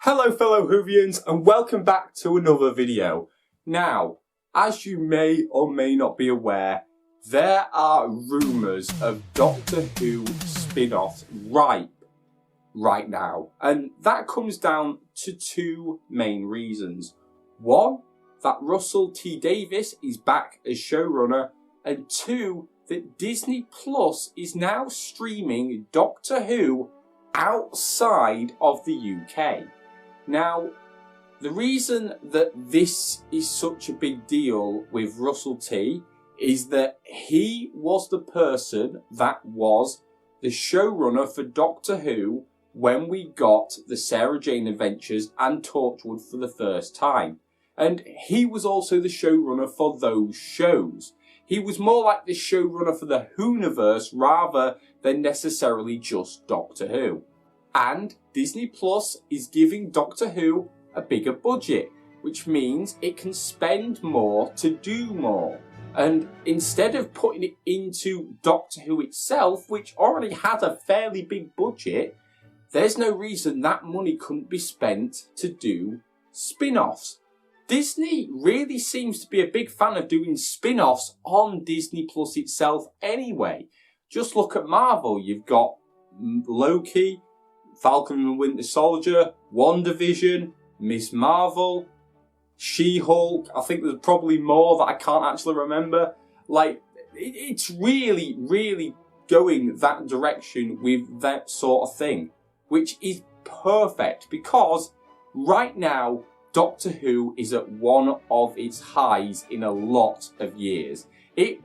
Hello fellow Whovians and welcome back to another video. Now, as you may or may not be aware, there are rumours of Doctor Who spin-offs right now. And that comes down to two main reasons. One, that Russell T Davies is back as showrunner, and two, that Disney Plus is now streaming Doctor Who outside of the UK. Now, the reason that this is such a big deal with Russell T is that he was the person that was the showrunner for Doctor Who when we got the Sarah Jane Adventures and Torchwood for the first time. And he was also the showrunner for those shows. He was more like the showrunner for the Who-niverse rather than necessarily just Doctor Who. And Disney Plus is giving Doctor Who a bigger budget, which means it can spend more to do more. And instead of putting it into Doctor Who itself, which already had a fairly big budget, there's no reason that money couldn't be spent to do spin-offs. Disney really seems to be a big fan of doing spin-offs on Disney Plus itself anyway. Just look at Marvel. You've got Loki, Falcon and the Winter Soldier, WandaVision, Miss Marvel, She-Hulk. I think there's probably more that I can't actually remember. Like, it's really going that direction with that sort of thing, which is perfect because right now Doctor Who is at one of its highs in a lot of years.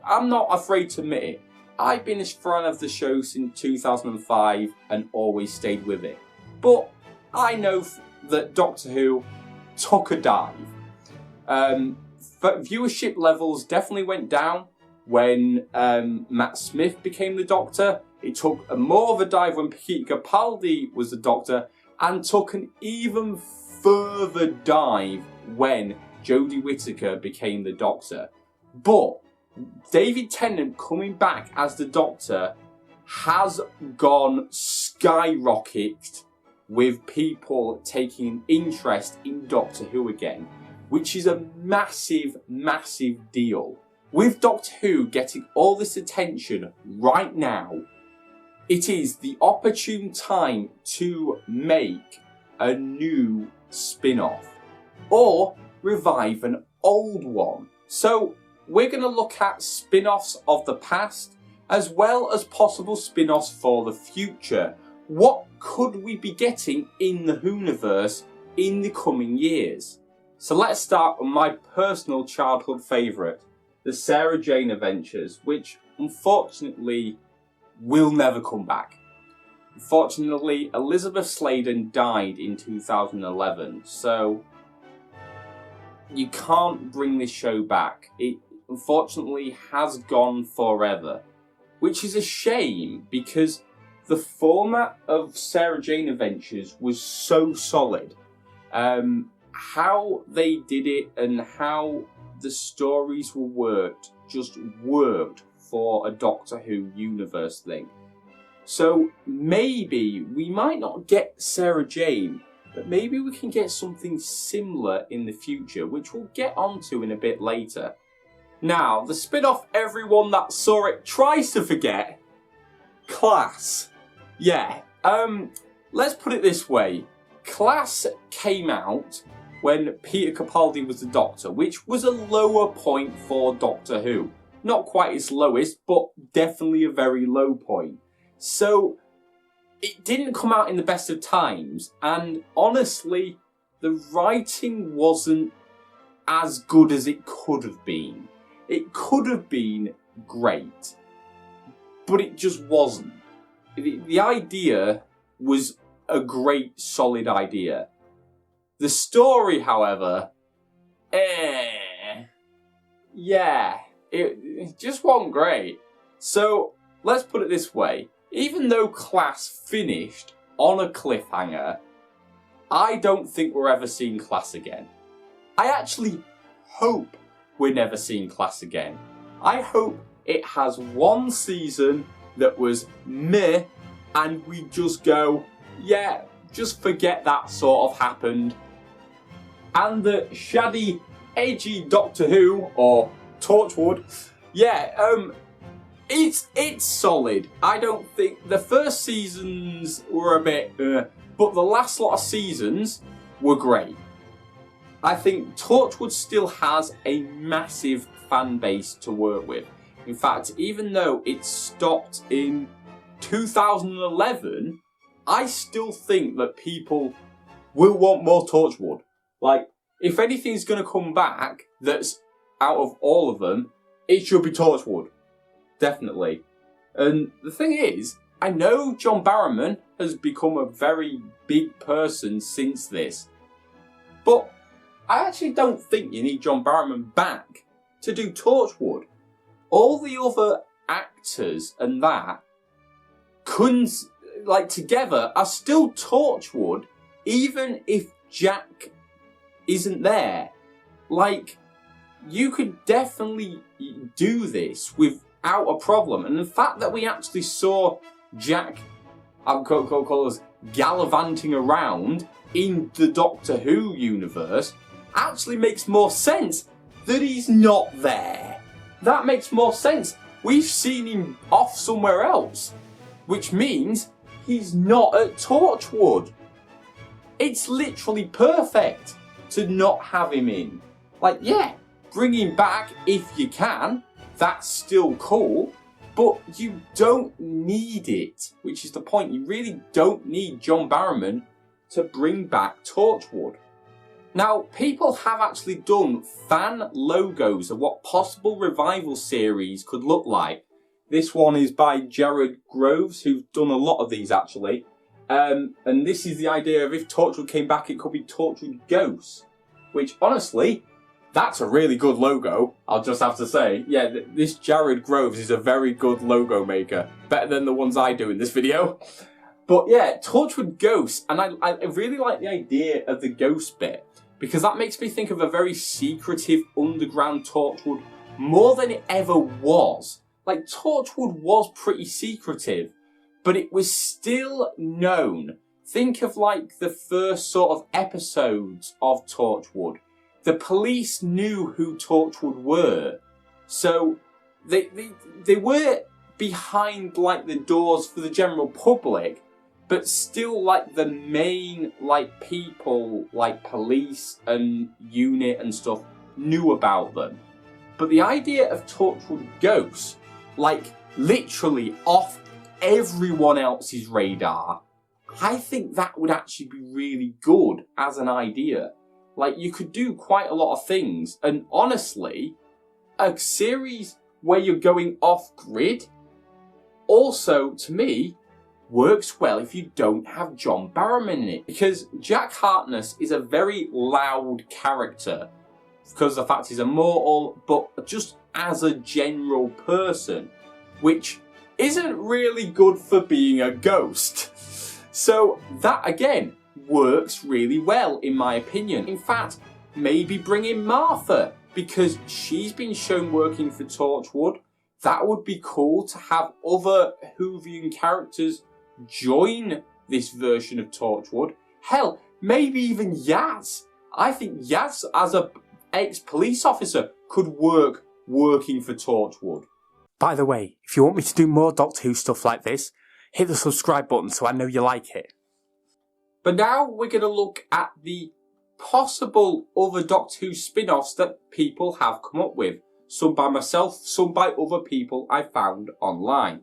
I'm not afraid to admit it. I've been a fan of the show since 2005 and always stayed with it. But I know that Doctor Who took a dive. Viewership levels definitely went down when Matt Smith became the Doctor. It took more of a dive when Peter Capaldi was the Doctor, and took an even further dive when Jodie Whittaker became the Doctor. But David Tennant coming back as the Doctor has gone skyrocketed with people taking an interest in Doctor Who again, which is a massive deal. With Doctor Who getting all this attention right now, it is the opportune time to make a new spin-off or revive an old one. So we're going to look at spin-offs of the past as well as possible spin-offs for the future. What could we be getting in the Who-niverse in the coming years? So let's start with my personal childhood favourite, the Sarah Jane Adventures, which unfortunately will never come back. Unfortunately, Elizabeth Sladen died in 2011, so you can't bring this show back. It unfortunately has gone forever, which is a shame because the format of Sarah Jane Adventures was so solid. How they did it and how the stories were worked just worked for a Doctor Who universe thing. So maybe we might not get Sarah Jane, but maybe we can get something similar in the future, which we'll get onto in a bit later. Now, the spin-off everyone that saw it tries to forget, Class. Yeah, let's put it this way. Class came out when Peter Capaldi was the Doctor, which was a lower point for Doctor Who. Not quite its lowest, but definitely a very low point. So, it didn't come out in the best of times, and honestly, the writing wasn't as good as it could have been. It could have been great, but it just wasn't. The idea was a great, solid idea. The story, however, yeah, it just wasn't great. So, let's put it this way. Even though Class finished on a cliffhanger, I don't think we're ever seeing Class again. I actually hope we're never seeing Class again. I hope it has one season that was meh and we just go, yeah, just forget that sort of happened. And the shady, edgy Doctor Who, or Torchwood, yeah, it's solid. I don't think the first seasons were a bit, but the last lot of seasons were great. I think Torchwood still has a massive fan base to work with. In fact, even though it stopped in 2011, I still think that people will want more Torchwood. Like, if anything's going to come back that's out of all of them, it should be Torchwood. Definitely. And the thing is, I know John Barrowman has become a very big person since this, but I actually don't think you need John Barrowman back to do Torchwood. All the other actors and that couldn't, like, together are still Torchwood, even if Jack isn't there. Like, you could definitely do this without a problem. And the fact that we actually saw Jack, I'm call us gallivanting around in the Doctor Who universe, actually makes more sense that he's not there. That makes more sense. We've seen him off somewhere else, which means he's not at Torchwood. It's literally perfect to not have him in. Like, yeah, bring him back if you can. That's still cool. But you don't need it, which is the point. You really don't need John Barrowman to bring back Torchwood. Now, people have actually done fan logos of what possible revival series could look like. This one is by Jared Groves, who's done a lot of these actually. And this is the idea of if Torchwood came back, it could be Torchwood Ghosts. Which, honestly, that's a really good logo, I'll just have to say. Yeah, this Jared Groves is a very good logo maker. Better than the ones I do in this video. But yeah, Torchwood Ghosts, and I really like the idea of the ghost bit, because that makes me think of a very secretive underground Torchwood more than it ever was. Like, Torchwood was pretty secretive, but it was still known. Think of like the first sort of episodes of Torchwood. The police knew who Torchwood were. So they were behind like the doors for the general public, but still like the main like people like police and unit and stuff knew about them. But the idea of Torchwood Ghosts, like literally off everyone else's radar, I think that would actually be really good as an idea. Like, you could do quite a lot of things, and honestly, a series where you're going off grid also, to me, works well if you don't have John Barrowman in it, because Jack Harkness is a very loud character because of the fact he's immortal, but just as a general person, which isn't really good for being a ghost. So that again works really well in my opinion. In fact, maybe bring in Martha, because she's been shown working for Torchwood. That would be cool to have other Whovian characters join this version of Torchwood. Hell, maybe even Yaz. I think Yaz as a ex-police officer could work working for Torchwood. By the way, if you want me to do more Doctor Who stuff like this, hit the subscribe button so I know you like it. But now we're going to look at the possible other Doctor Who spin-offs that people have come up with. Some by myself, some by other people I found online.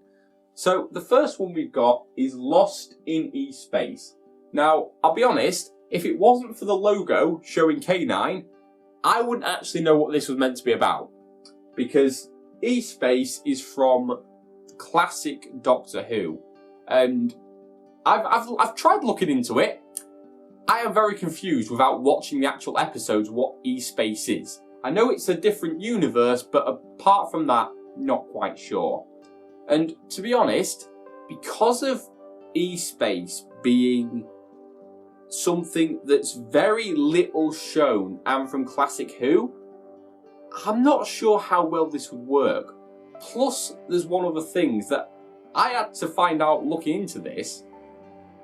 So the first one we've got is Lost in E-Space. Now, I'll be honest, if it wasn't for the logo showing K9, I wouldn't actually know what this was meant to be about. Because E-Space is from classic Doctor Who. And I've tried looking into it. I am very confused without watching the actual episodes what E-Space is. I know it's a different universe, but apart from that, not quite sure. And to be honest, because of E-Space being something that's very little shown and from classic Who, I'm not sure how well this would work. Plus, there's one other thing that I had to find out looking into this.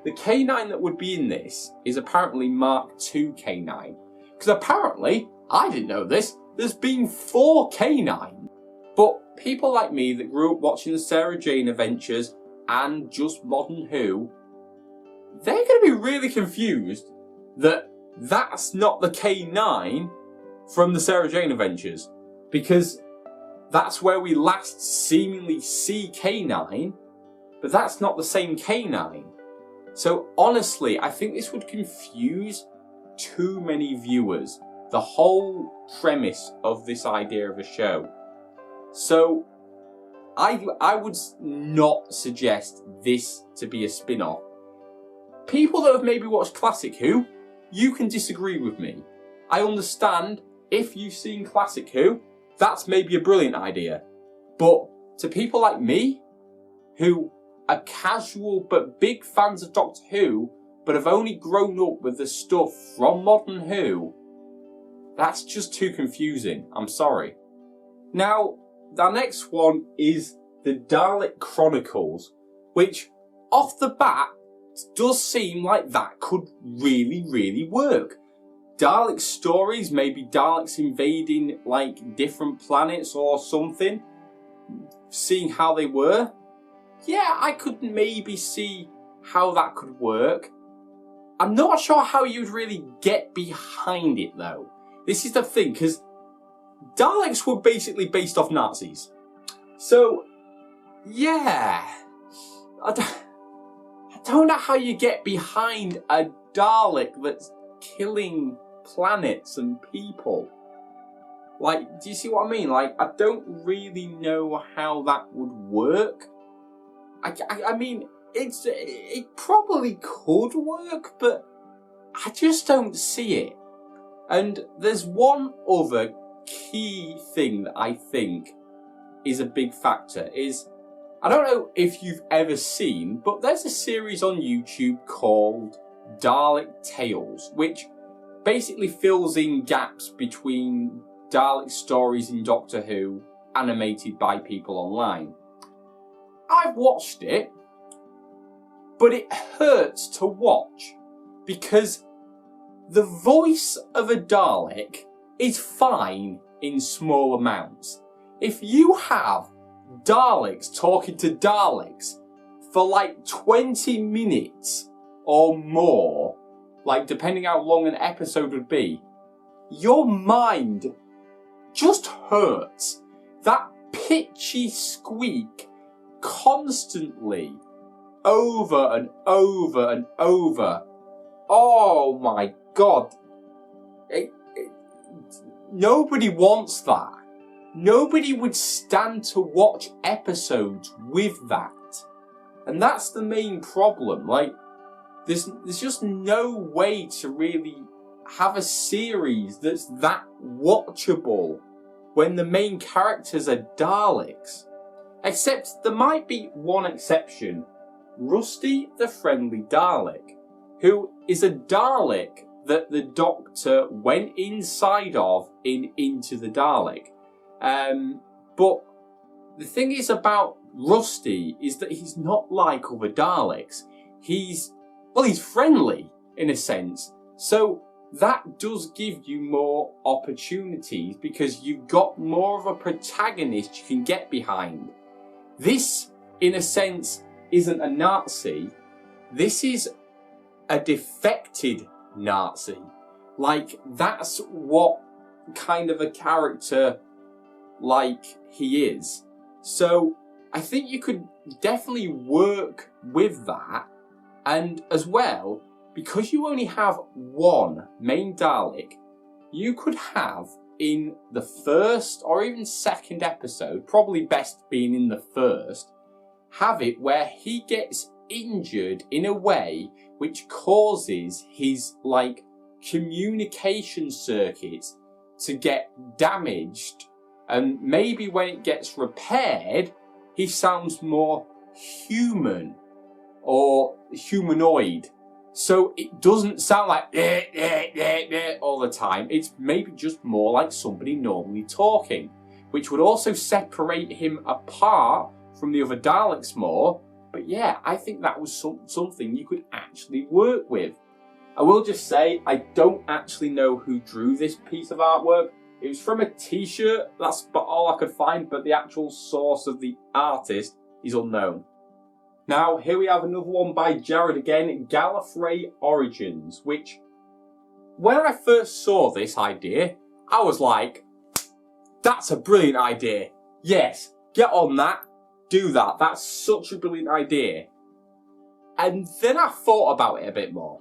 the K9 that would be in this is apparently Mark II K9. Because apparently, I didn't know this, there's been 4 K9. But people like me that grew up watching the Sarah Jane Adventures and just modern Who, they're going to be really confused that that's not the K9 from the Sarah Jane Adventures. Because that's where we last seemingly see K9, but that's not the same K9. So honestly, I think this would confuse too many viewers, the whole premise of this idea of a show. So I would not suggest this to be a spin-off. People that have maybe watched Classic Who, you can disagree with me. I understand if you've seen Classic Who, that's maybe a brilliant idea. But to people like me, who are casual but big fans of Doctor Who, but have only grown up with the stuff from modern Who, that's just too confusing. I'm sorry. Now, the next one is the Dalek Chronicles, which off the bat does seem like that could really, really work. Dalek stories, maybe Daleks invading like different planets or something, seeing how they were. Yeah, I could maybe see how that could work. I'm not sure how you'd really get behind it though. This is the thing, because Daleks were basically based off Nazis. So, yeah. I don't know how you get behind a Dalek that's killing planets and people. Like, do you see what I mean? Like, I don't really know how that would work. I mean, it probably could work, but I just don't see it. And there's one other key thing that I think is a big factor is, I don't know if you've ever seen, but there's a series on YouTube called Dalek Tales, which basically fills in gaps between Dalek stories in Doctor Who animated by people online. I've watched it, but it hurts to watch because the voice of a Dalek is fine in small amounts. If you have Daleks talking to Daleks for like 20 minutes or more, like depending how long an episode would be, your mind just hurts. That pitchy squeak constantly over and over and over. Oh my God. Nobody wants that. Nobody would stand to watch episodes with that. And that's the main problem. Like, there's just no way to really have a series that's that watchable when the main characters are Daleks. Except there might be one exception. Rusty the Friendly Dalek, who is a Dalek that the Doctor went inside of in Into the Dalek. But the thing is about Rusty is that he's not like other Daleks. He's friendly in a sense. So that does give you more opportunities because you've got more of a protagonist you can get behind. This, in a sense, isn't a Nazi. This is a defected Nazi. Like, that's what kind of a character like he is. So I think you could definitely work with that. And as well, because you only have one main Dalek, you could have in the first or even second episode, probably best being in the first, have it where he gets injured in a way which causes his like communication circuits to get damaged, and maybe when it gets repaired he sounds more human or humanoid, so it doesn't sound like all the time. It's maybe just more like somebody normally talking, which would also separate him apart from the other Daleks more, But yeah, I think that was something you could actually work with. I will just say, I don't actually know who drew this piece of artwork. It was from a t-shirt, that's all I could find, but the actual source of the artist is unknown. Now, here we have another one by Jared again, Gallifrey Origins, which, when I first saw this idea, I was like, that's a brilliant idea. Yes, get on that, do that. That's such a brilliant idea. And then I thought about it a bit more.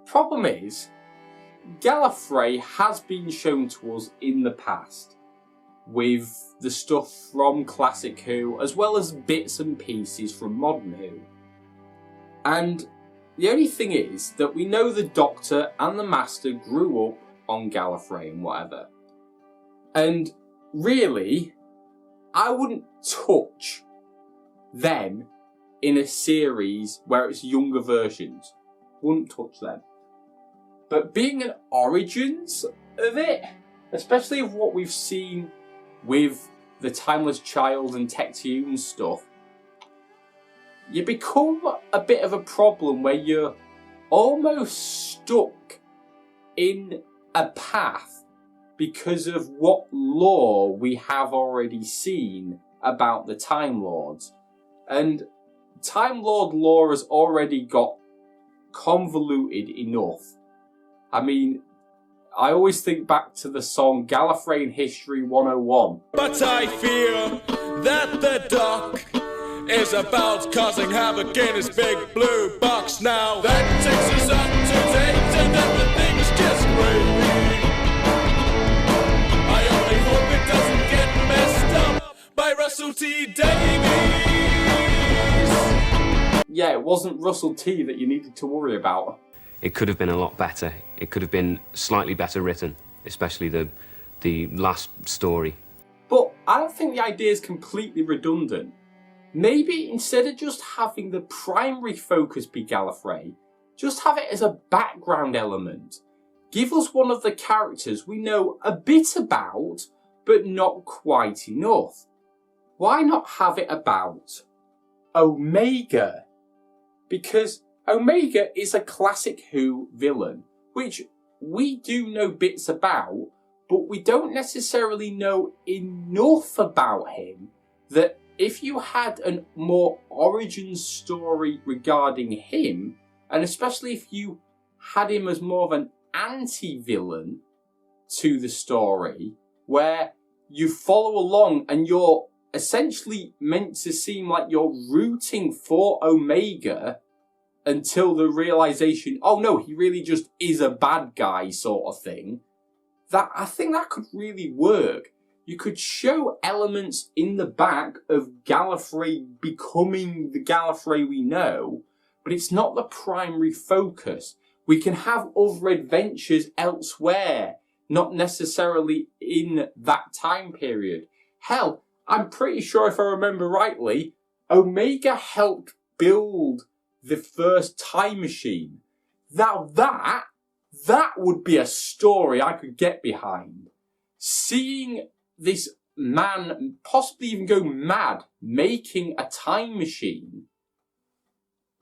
Problem is, Gallifrey has been shown to us in the past with the stuff from Classic Who, as well as bits and pieces from Modern Who. And the only thing is that we know the Doctor and the Master grew up on Gallifrey and whatever. And really, I wouldn't touch them in a series where it's younger versions. Wouldn't touch them. But being an Origins of it, especially of what we've seen with the Timeless Child and Tecteun stuff, you become a bit of a problem where you're almost stuck in a path because of what lore we have already seen about the Time Lords. And Time Lord lore has already got convoluted enough. I mean, I always think back to the song Gallifreyan History 101. But I fear that the Doc is about causing havoc in his big blue box now. That takes us up to date and everything's just gravy. I only hope it doesn't get messed up by Russell T Davies. Yeah, it wasn't Russell T that you needed to worry about. It could have been a lot better. It could have been slightly better written, especially the last story. But I don't think the idea is completely redundant. Maybe instead of just having the primary focus be Gallifrey, just have it as a background element. Give us one of the characters we know a bit about, but not quite enough. Why not have it about Omega? Because Omega is a Classic Who villain, which we do know bits about, but we don't necessarily know enough about him that if you had a more origin story regarding him, and especially if you had him as more of an anti-villain to the story, where you follow along and you're essentially meant to seem like you're rooting for Omega until the realization, oh no, he really just is a bad guy sort of thing, that I think that could really work. You could show elements in the back of Gallifrey becoming the Gallifrey we know, but it's not the primary focus. We can have other adventures elsewhere, not necessarily in that time period. Hell, I'm pretty sure if I remember rightly, Omega helped build the first time machine. Now that would be a story I could get behind. Seeing this man possibly even go mad making a time machine,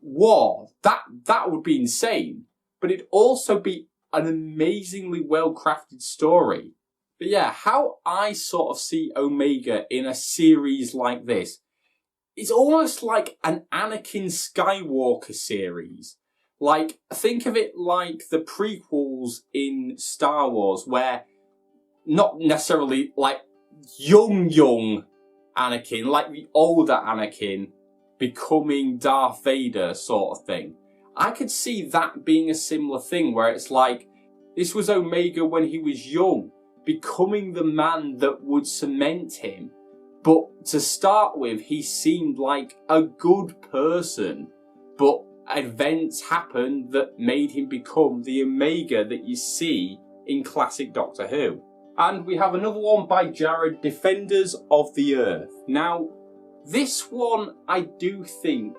that would be insane. But it'd also be an amazingly well-crafted story. But yeah, how I sort of see Omega in a series like this, it's almost like an Anakin Skywalker series. Like, think of it like the prequels in Star Wars, where not necessarily like young Anakin, like the older Anakin becoming Darth Vader sort of thing. I could see that being a similar thing where it's like, this was Omega when he was young, becoming the man that would cement him. But to start with, he seemed like a good person, but events happened that made him become the Omega that you see in classic Doctor Who. And we have another one by Jared, Defenders of the Earth. Now, this one, I do think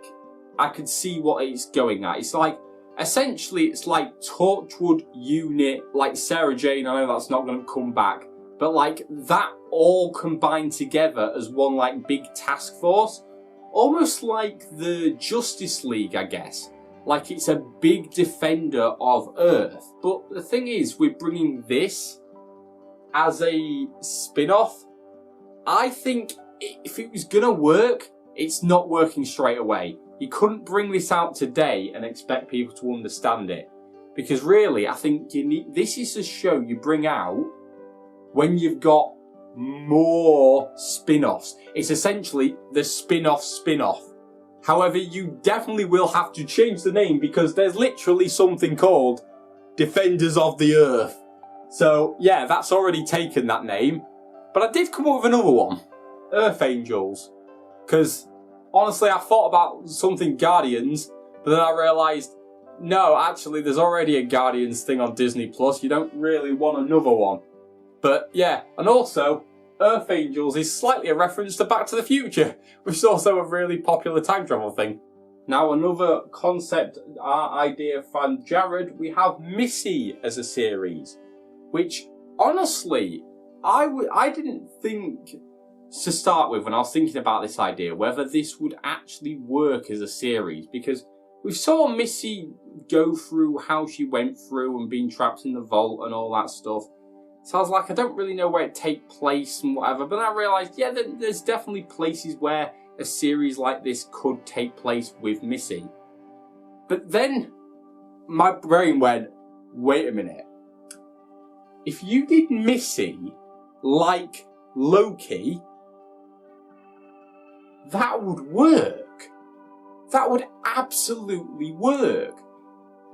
I could see what it's going at. It's like, essentially, it's like Torchwood unit, like Sarah Jane, I know that's not going to come back, but like that all combined together as one like big task force. almost like the Justice League, I guess. Like it's a big defender of Earth. But the thing is, we're bringing this as a spin-off. I think if it was gonna work, it's not working straight away. You couldn't bring this out today and expect people to understand it. Because really, I think this is a show you bring out when you've got more spin-offs. It's essentially the spin-off spin-off. However, you definitely will have to change the name because there's literally something called Defenders of the Earth. So yeah, that's already taken that name. But I did come up with another one. Earth Angels. Because honestly, I thought about something Guardians, but then I realised, no, actually there's already a Guardians thing on Disney Plus. You don't really want another one. But yeah, and also, Earth Angels is slightly a reference to Back to the Future, which is also a really popular time travel thing. Now, another concept idea from Jared, we have Missy as a series, which honestly, I didn't think to start with when I was thinking about this idea, whether this would actually work as a series, because we saw Missy go through how she went through and being trapped in the vault and all that stuff. So I was like, I don't really know where it take place and whatever, but I realised, yeah, there's definitely places where a series like this could take place with Missy. But then my brain went, wait a minute. If you did Missy like Loki, that would work. That would absolutely work.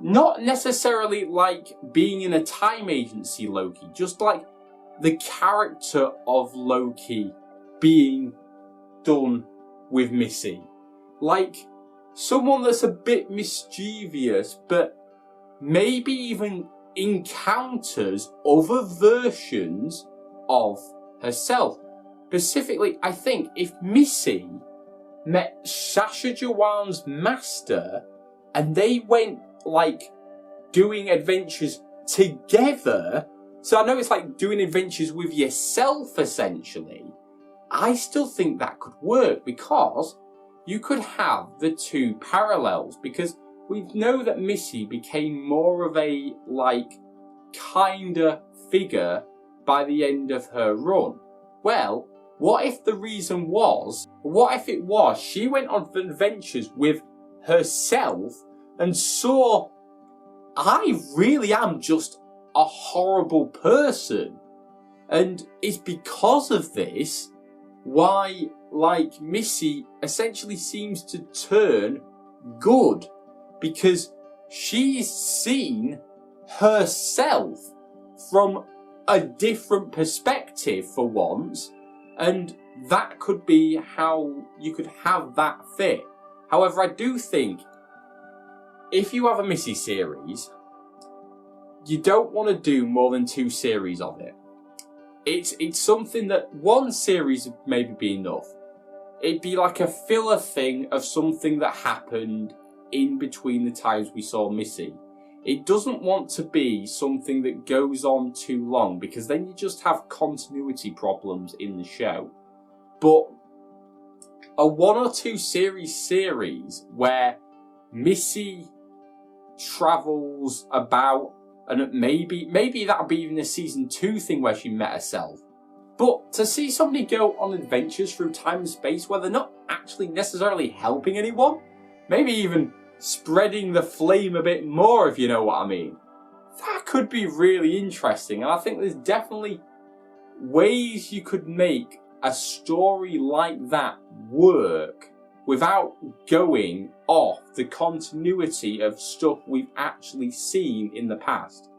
Not necessarily like being in a time agency Loki, just like the character of Loki being done with Missy. Like someone that's a bit mischievous, but maybe even encounters other versions of herself. Specifically, I think if Missy met Sasha Jawan's master and they went like doing adventures together, so I know it's like doing adventures with yourself essentially, I still think that could work because you could have the two parallels, because we know that Missy became more of a like kinda figure by the end of her run. Well, what if the reason was, what if it was she went on adventures with herself and saw, I really am just a horrible person. And it's because of this why, like, Missy essentially seems to turn good. Because she's seen herself from a different perspective for once. And that could be how you could have that fit. However, I do think if you have a Missy series, you don't want to do more than 2 series of it. It's something that 1 series would maybe be enough. It'd be like a filler thing of something that happened in between the times we saw Missy. It doesn't want to be something that goes on too long, because then you just have continuity problems in the show. But a 1 or 2 series where Missy travels about, and maybe that'll be even a season 2 thing where she met herself. But to see somebody go on adventures through time and space where they're not actually necessarily helping anyone, maybe even spreading the flame a bit more, if you know what I mean, that could be really interesting. And I think there's definitely ways you could make a story like that work without going off the continuity of stuff we've actually seen in the past.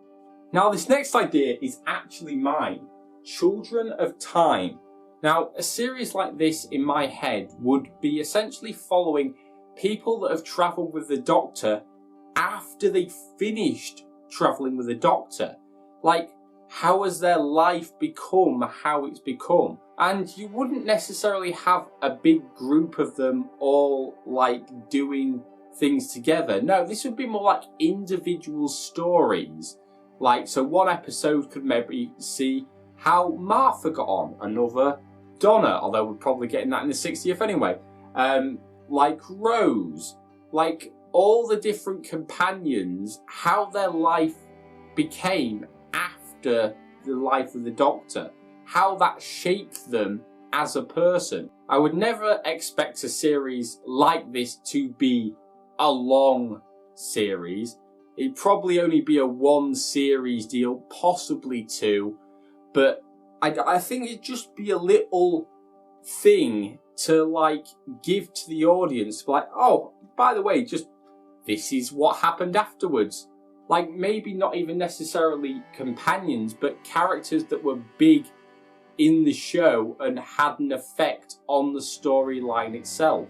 Now, this next idea is actually mine. Children of Time. Now, a series like this in my head would be essentially following people that have travelled with the Doctor after they finished travelling with the Doctor. Like, how has their life become how it's become? And you wouldn't necessarily have a big group of them all like doing things together. No, this would be more like individual stories. Like, so one episode could maybe see how Martha got on, another Donna, although we're probably getting that in the 60th anyway. like Rose, like all the different companions, how their life became after the life of the Doctor, how that shaped them as a person. I would never expect a series like this to be a long series. It'd probably only be a one series deal, possibly two, but I think it'd just be a little thing to like give to the audience, like, oh, by the way, just this is what happened afterwards. Like maybe not even necessarily companions, but characters that were big in the show and had an effect on the storyline itself.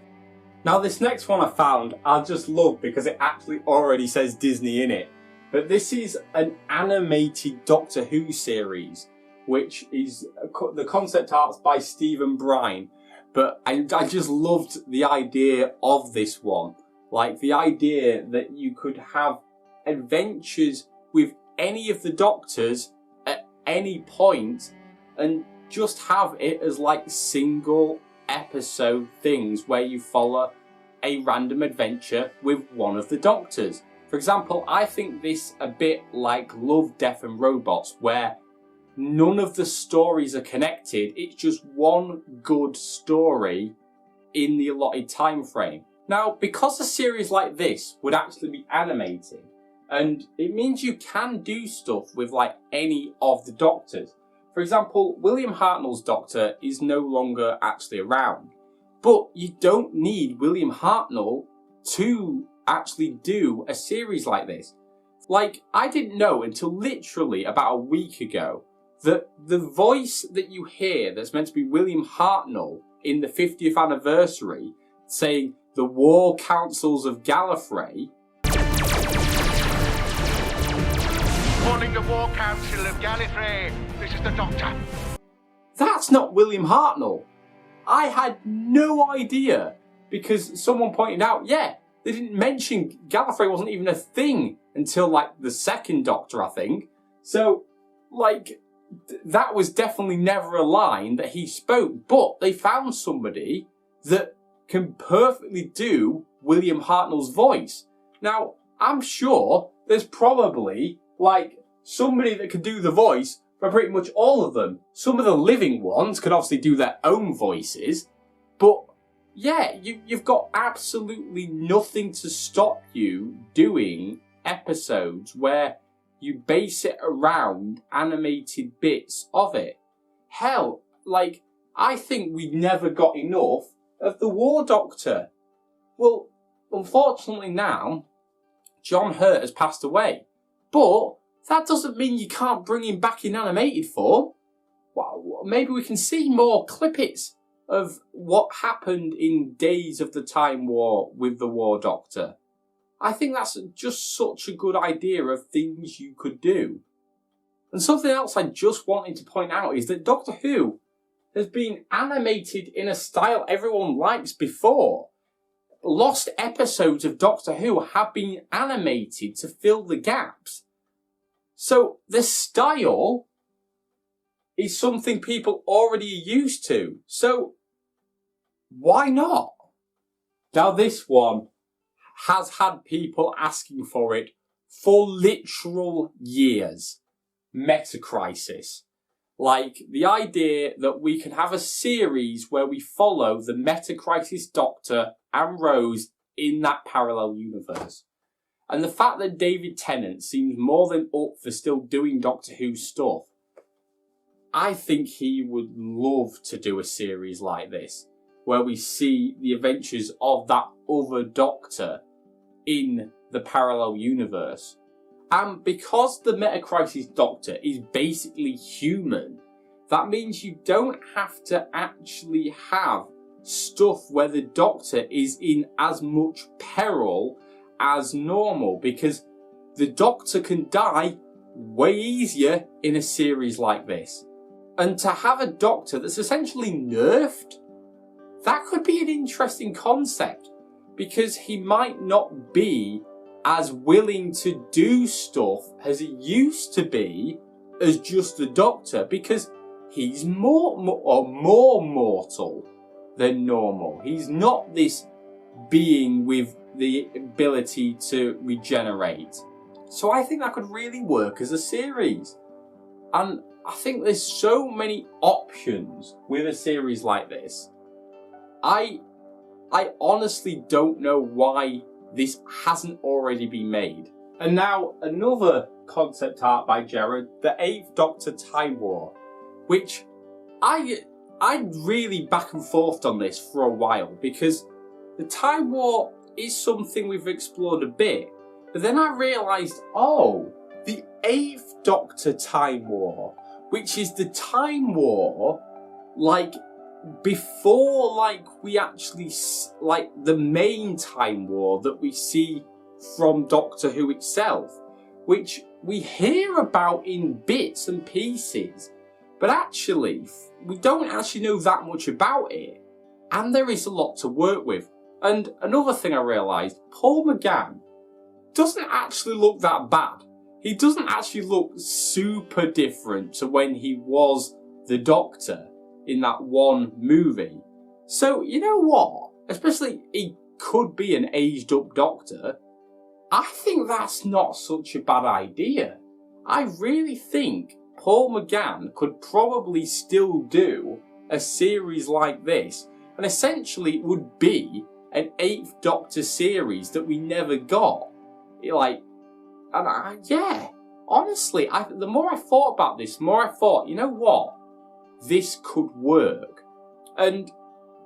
Now this next one I found, I just love because it actually already says Disney in it. But this is an animated Doctor Who series, which is the concept art's by Stephen Brine. But I just loved the idea of this one. Like the idea that you could have adventures with any of the Doctors at any point and just have it as like single episode things where you follow a random adventure with one of the Doctors. For example, I think this a bit like Love, Death and Robots, where none of the stories are connected. It's just one good story in the allotted time frame. Now, because a series like this would actually be animated, and it means you can do stuff with like any of the Doctors. For example, William Hartnell's Doctor is no longer actually around. But you don't need William Hartnell to actually do a series like this. Like, I didn't know until literally about a week ago that the voice that you hear that's meant to be William Hartnell in the 50th anniversary saying the War Councils of Gallifrey. Calling the War Council of Gallifrey. This is the Doctor. That's not William Hartnell. I had no idea because someone pointed out, yeah, they didn't mention Gallifrey wasn't even a thing until like the second Doctor, I think. So, like, that was definitely never a line that he spoke, but they found somebody that can perfectly do William Hartnell's voice. Now, I'm sure there's probably like somebody that could do the voice for pretty much all of them. Some of the living ones could obviously do their own voices, but yeah, you've got absolutely nothing to stop you doing episodes where you base it around animated bits of it. Hell, like, I think we never got enough of the War Doctor. Well, unfortunately now, John Hurt has passed away. But that doesn't mean you can't bring him back in animated form. Well, maybe we can see more clippets of what happened in Days of the Time War with the War Doctor. I think that's just such a good idea of things you could do. And something else I just wanted to point out is that Doctor Who has been animated in a style everyone likes before. Lost episodes of Doctor Who have been animated to fill the gaps. So the style is something people already are used to. So why not? Now this one has had people asking for it for literal years. Metacrisis. Like the idea that we can have a series where we follow the Metacrisis Doctor and Rose in that parallel universe. And the fact that David Tennant seems more than up for still doing Doctor Who stuff, I think he would love to do a series like this, where we see the adventures of that other Doctor in the parallel universe. And because the Metacrisis Doctor is basically human, that means you don't have to actually have stuff where the Doctor is in as much peril as normal, because the Doctor can die way easier in a series like this. And to have a Doctor that's essentially nerfed, that could be an interesting concept, because he might not be as willing to do stuff as he used to be as just the Doctor, because he's more mortal than normal. He's not this being with the ability to regenerate. So I think that could really work as a series. And I think there's so many options with a series like this. I honestly don't know why this hasn't already been made. And now another concept art by Jared, the 8th Doctor Time War, which I really back and forth on this for a while, because the Time War is something we've explored a bit, but then I realised, oh, the 8th Doctor Time War, which is the Time War, like, before, like, we actually, like, the main Time War that we see from Doctor Who itself, which we hear about in bits and pieces, but actually, we don't actually know that much about it, and there is a lot to work with. And another thing I realised, Paul McGann doesn't actually look that bad. He doesn't actually look super different to when he was the Doctor in that one movie. So, you know what? Especially, he could be an aged up Doctor. I think that's not such a bad idea. I really think Paul McGann could probably still do a series like this, and essentially it would be an 8th Doctor series that we never got. Like, and yeah, honestly, the more I thought about this, the more I thought, you know what? This could work. And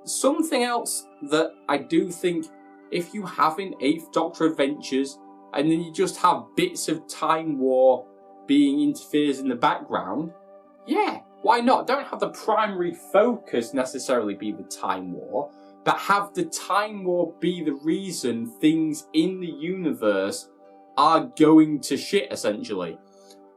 something else that I do think, if you have in 8th Doctor adventures, and then you just have bits of Time War being interferes in the background, yeah, why not? Don't have the primary focus necessarily be the Time War, but have the Time War be the reason things in the universe are going to shit, essentially.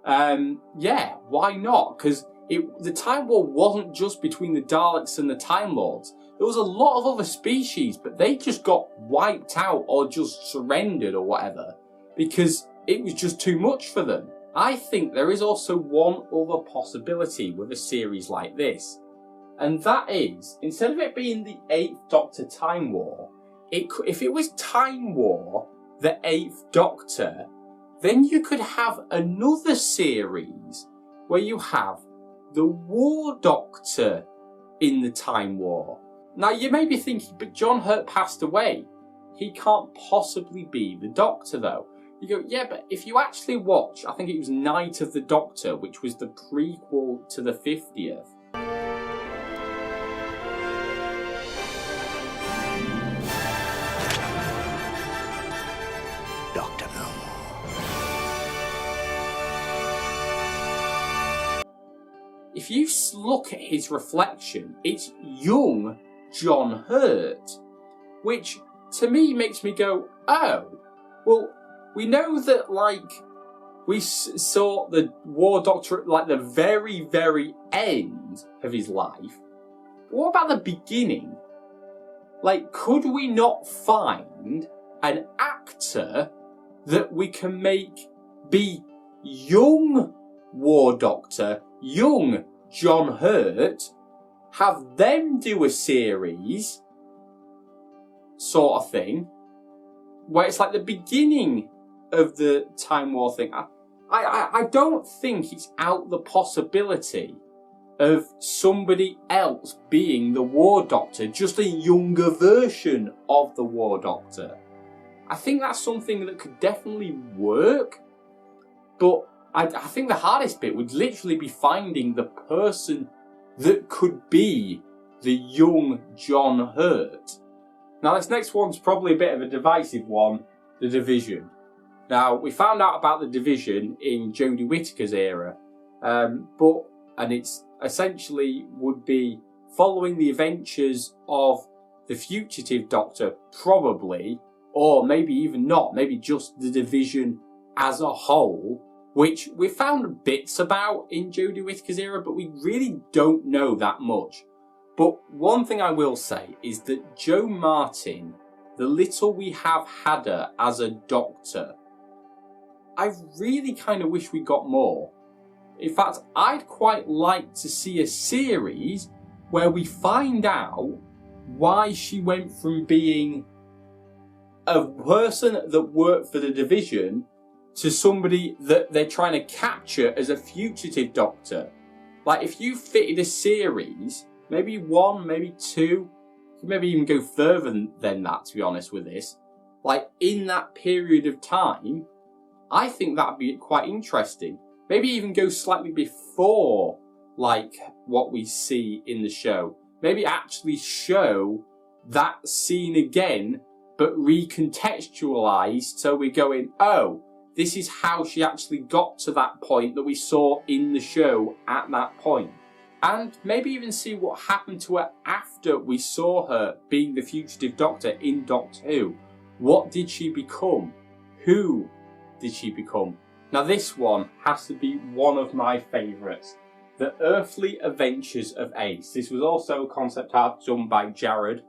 Yeah, why not? Because the Time War wasn't just between the Daleks and the Time Lords. There was a lot of other species, but they just got wiped out or just surrendered or whatever, because it was just too much for them. I think there is also one other possibility with a series like this, and that is, instead of it being the 8th Doctor Time War, if it was Time War, the 8th Doctor, then you could have another series where you have the War Doctor in the Time War. Now you may be thinking, but John Hurt passed away. He can't possibly be the Doctor though. You go, yeah, but if you actually watch, I think it was Night of the Doctor, which was the prequel to the 50th. Doctor No More. If you look at his reflection, it's young John Hurt, which to me makes me go, oh, well, we know that, like, we saw the War Doctor at, like, the very, very end of his life. What about the beginning? Like, could we not find an actor that we can make be young War Doctor, young John Hurt, have them do a series, sort of thing, where it's like the beginning of the Time War thing? I don't think it's out the possibility of somebody else being the War Doctor, just a younger version of the War Doctor. I think that's something that could definitely work, but I think the hardest bit would literally be finding the person that could be the young John Hurt. Now this next one's probably a bit of a divisive one, The Division. Now, we found out about The Division in Jodie Whittaker's era, and it's essentially would be following the adventures of the fugitive Doctor, probably, or maybe even not, maybe just The Division as a whole, which we found bits about in Jodie Whittaker's era, but we really don't know that much. But one thing I will say is that Jo Martin, the little we have had her as a Doctor, I really kind of wish we got more. In fact, I'd quite like to see a series where we find out why she went from being a person that worked for the division to somebody that they're trying to capture as a fugitive doctor. Like, if you fitted a series, maybe one, maybe two, maybe even go further than that, to be honest with this, like in that period of time, I think that'd be quite interesting. Maybe even go slightly before, like, what we see in the show. Maybe actually show that scene again, but recontextualized, so we're going, oh, this is how she actually got to that point that we saw in the show at that point. And maybe even see what happened to her after we saw her being the fugitive doctor in Doctor Who. What did she become? Who did she become? Now this one has to be one of my favourites. The Earthly Adventures of Ace. This was also a concept art done by Jared.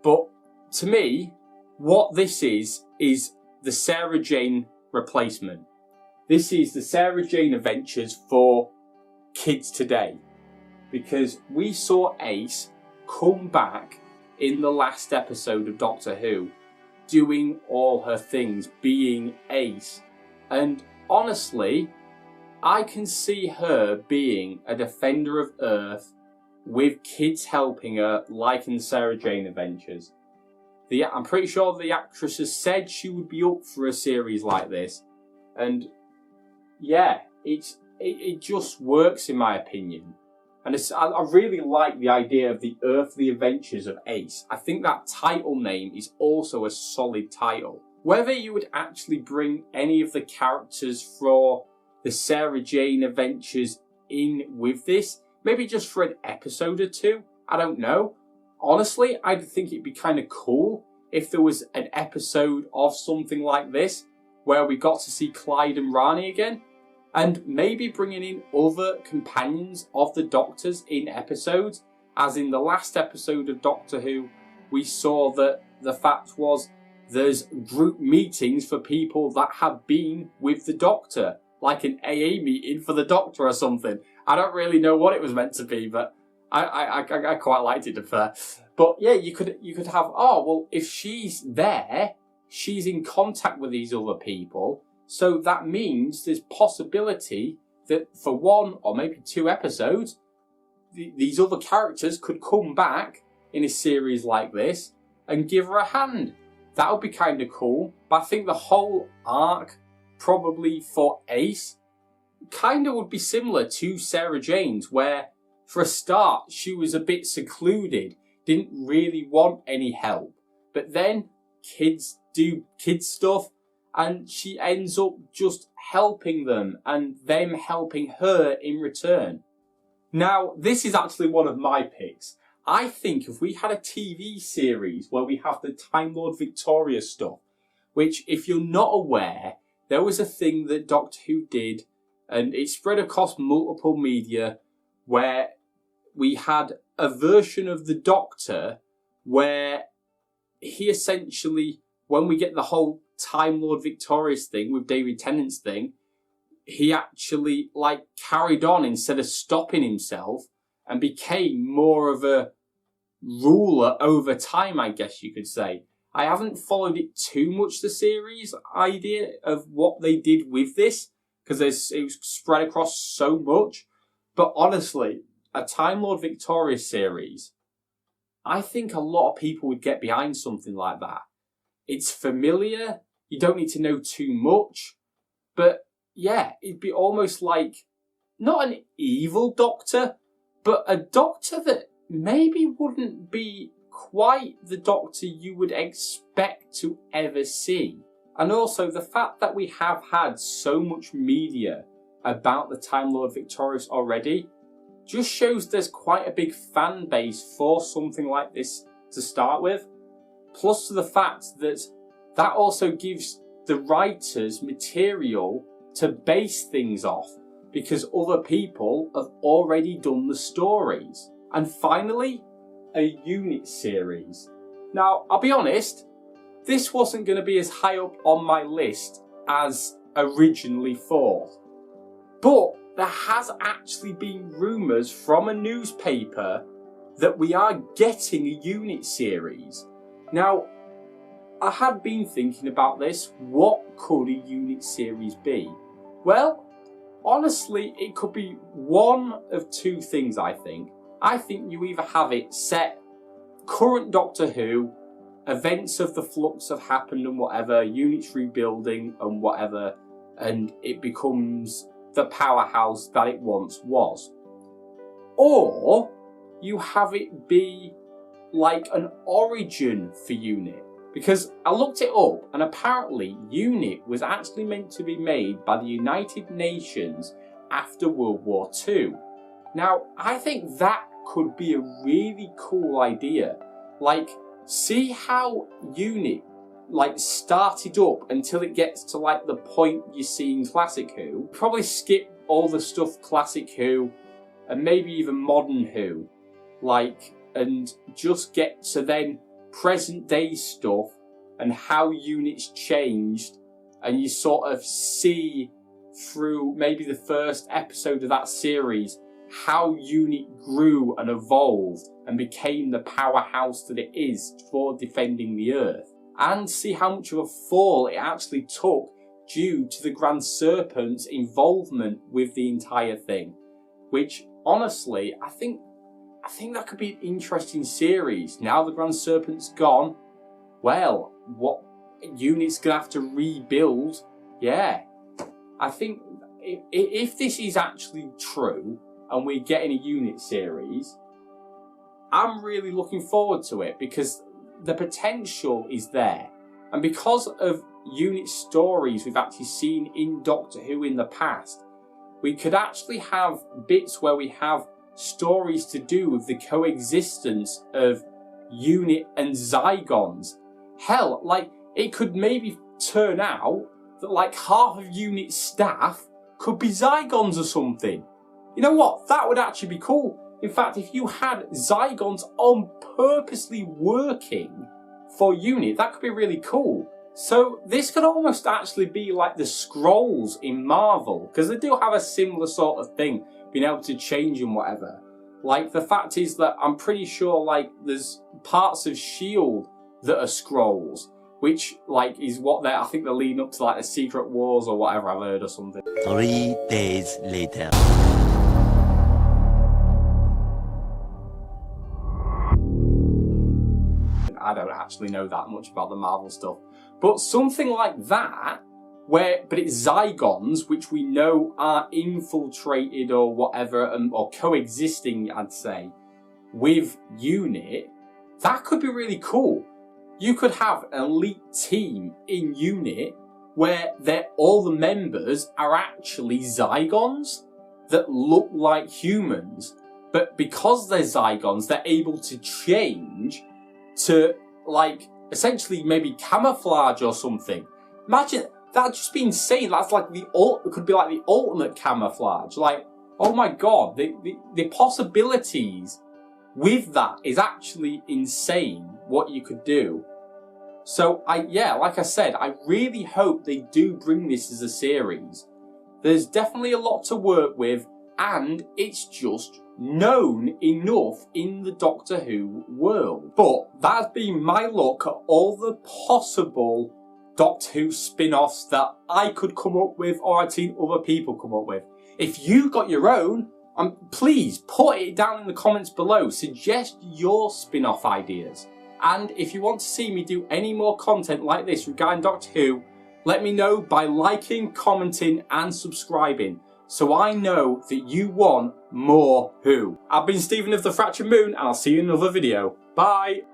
But to me, what this is the Sarah Jane replacement. This is the Sarah Jane Adventures for kids today. Because we saw Ace come back in the last episode of Doctor Who, doing all her things, being Ace. And honestly, I can see her being a defender of Earth with kids helping her, like in the Sarah Jane Adventures. I'm pretty sure the actress has said she would be up for a series like this. And yeah, it just works in my opinion. And I really like the idea of the Earthly Adventures of Ace. I think that title name is also a solid title. Whether you would actually bring any of the characters for the Sarah Jane Adventures in with this, maybe just for an episode or two, I don't know. Honestly, I'd think it'd be kind of cool if there was an episode of something like this where we got to see Clyde and Rani again. And maybe bringing in other companions of the Doctors in episodes. As in the last episode of Doctor Who, we saw that the fact was there's group meetings for people that have been with the Doctor. Like an AA meeting for the Doctor or something. I don't really know what it was meant to be, but I quite liked it, to be fair. But yeah, you could have, oh, well, if she's there, she's in contact with these other people. So that means there's possibility that for one or maybe two episodes, these other characters could come back in a series like this and give her a hand. That would be kind of cool. But I think the whole arc, probably for Ace, kind of would be similar to Sarah Jane's, where for a start she was a bit secluded, didn't really want any help. But then kids do kid stuff, and she ends up just helping them and them helping her in return. Now, this is actually one of my picks. I think if we had a TV series where we have the Time Lord Victoria stuff, which, if you're not aware, there was a thing that Doctor Who did, and it spread across multiple media, where we had a version of the Doctor where he essentially, when we get the whole Time Lord Victorious thing with David Tennant's thing, he actually carried on instead of stopping himself and became more of a ruler over time, I guess you could say. I haven't followed it too much, the series idea of what they did with this, because it was spread across so much. But honestly, a Time Lord Victorious series, I think a lot of people would get behind something like that. It's familiar, you don't need to know too much, but yeah, it'd be almost like, not an evil Doctor, but a Doctor that maybe wouldn't be quite the Doctor you would expect to ever see. And also the fact that we have had so much media about the Time Lord Victorious already just shows there's quite a big fan base for something like this to start with. Plus to the fact that that also gives the writers material to base things off, because other people have already done the stories. And finally, a unit series. Now, I'll be honest, this wasn't going to be as high up on my list as originally thought. But there has actually been rumours from a newspaper that we are getting a unit series. Now, I had been thinking about this. What could a unit series be? Well, honestly, it could be one of two things, I think. I think you either have it set current Doctor Who, events of the Flux have happened and whatever, units rebuilding and whatever, and it becomes the powerhouse that it once was. Or you have it be like an origin for UNIT. Because I looked it up, and apparently UNIT was actually meant to be made by the United Nations after World War II. Now, I think that could be a really cool idea. Like, see how UNIT started up until it gets to the point you see in Classic Who. Probably skip all the stuff Classic Who and maybe even Modern Who, and just get to then present day stuff and how units changed, and you sort of see through maybe the first episode of that series how UNIT grew and evolved and became the powerhouse that it is for defending the Earth, and see how much of a fall it actually took due to the Grand Serpent's involvement with the entire thing. Which, honestly, I think that could be an interesting series. Now the Grand Serpent's gone, well, what UNIT's gonna have to rebuild? Yeah, I think if this is actually true and we're getting a UNIT series, I'm really looking forward to it because the potential is there. And because of UNIT stories we've actually seen in Doctor Who in the past, we could actually have bits where we have stories to do with the coexistence of UNIT and Zygons. Hell, it could maybe turn out that half of UNIT staff could be Zygons or something. You know what? That would actually be cool. In fact, if you had Zygons on purposely working for UNIT, that could be really cool. So this could almost actually be like the Skrulls in Marvel, because they do have a similar sort of thing, being able to change and whatever. The fact is that I'm pretty sure there's parts of S.H.I.E.L.D. that are Skrulls, which is what I think they're leading up to the Secret Wars or whatever I've heard or something. 3 days later. I don't actually know that much about the Marvel stuff. But something like that, but it's Zygons, which we know are infiltrated or whatever, or coexisting, I'd say, with UNIT, that could be really cool. You could have an elite team in UNIT where all the members are actually Zygons that look like humans, but because they're Zygons, they're able to change to essentially maybe camouflage or something. Imagine that'd just be insane. That's it could be the ultimate camouflage. Oh my god, the possibilities with that is actually insane what you could do. So like I said, I really hope they do bring this as a series. There's definitely a lot to work with, and it's just known enough in the Doctor Who world. But that's been my look at all the possible Doctor Who spin-offs that I could come up with or I've seen other people come up with. If you got your own, please put it down in the comments below. Suggest your spin-off ideas. And if you want to see me do any more content like this regarding Doctor Who, let me know by liking, commenting and subscribing, so I know that you want more Who. I've been Stephen of the Fractured Moon, and I'll see you in another video. Bye!